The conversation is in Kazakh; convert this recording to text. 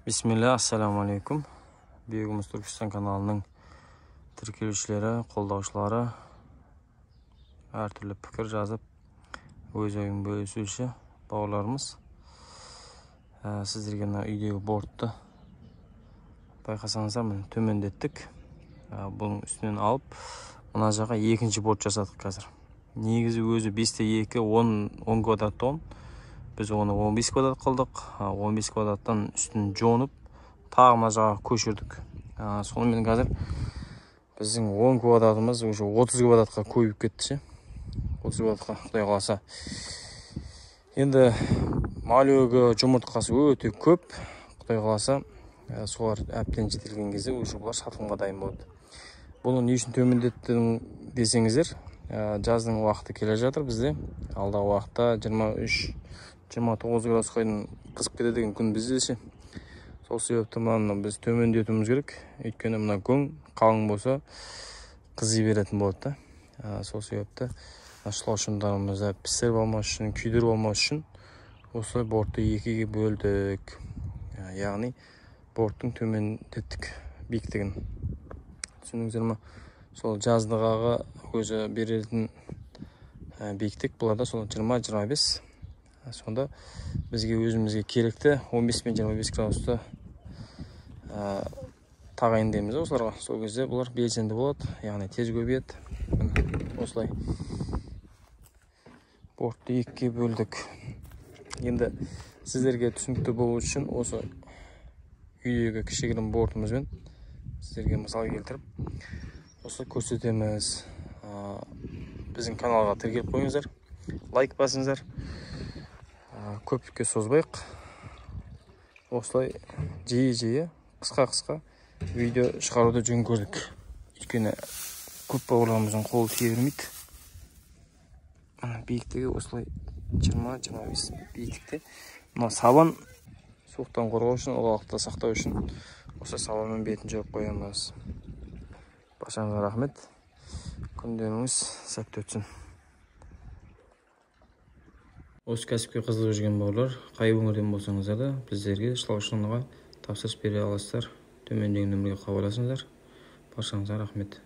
Bismillah, assalamu alaikum. Büyüğümüz Türkistan kanalının tіркелушілері, қолдаушылары әртүрлі пікір жазып, өз ойын бөлісуші бауырларымыз. Сіздерге үйдегі бортты байқасаңыздар, міне төмендеттік. Бұның үстінен алып, мына жаққа екінші борт жасадық қазір. Негізі өзі 5-те 2, 10 квадрат тон. Біз оны 15 квадрат қылдық. 15 квадраттан үстін жонып, тағы мына жаққа көшірдік. Сонымен қазір біздің 10 квадратымыз уже 30 квадратқа көбейіп кетті. 30 квадратқа құдай қаласа. Енді малюгі жұмыртқасы өте көп. Құдай қаласа, солар әбден жетілген кезде уже бұлар сатылымға дайын болады. Бұны не үшін төмендеттім десеңіздер, жаздың уақыты келе жатыр бізде. Алдағы уақытта 23-29 градусқа қызып кетеді деген күн бізде ше. Сол себепті мынаны біз төмендетуіміз керек. Өйткені мына көң қалың болса қызи беретін болады да. Сол себепті шылаушындарымызды пісіріп алмас үшін, күйдіріп алмас үшін осылай бортты екіге бөлдік. Яғни борттың төмендеттік биіктігін. Түсіндіңіздер ме? Сол жаздығы өзі беретін биіктік бұларда сол 20-25. Сонда бізге өзімізге керекті 15 пен 25 градусты тағайындаймыз осыларға. Сол кезде бұлар белсенді болады, яғни тез көбейеді. Осылай бортты екіге бөлдік. Енді сіздерге түсінікті болу үшін осы үйдегі кішігірім бортымызбен сіздерге мысал келтіріп осылай көрсетеміз. Біздің каналға тіркеліп қойыңыздар, лайк басыңыздар. Көпке созбайық. Осылай жиі қысқа видео шығаруды жөн көрдік. Өйткені көп бауырларымыздың қолы тие бермейді. Биіктігі осылай 20-25 биіктікте. Мына сабан суықтан қорғау үшін, ылғалдықты сақтау үшін осы сабанмен бетін жауып қоямыз. Баршаңызға рахмет. Күндеріңіз сәтті өтсін. Осы кәсіпке қызығып жүрген бауырлар, қай өңірден болсаңыздар да біздерге шылаушылығына тапсырыс бере аласыздар. Төмендегі нөмірге хабарласыңыздар. Баршаңызға рахмет.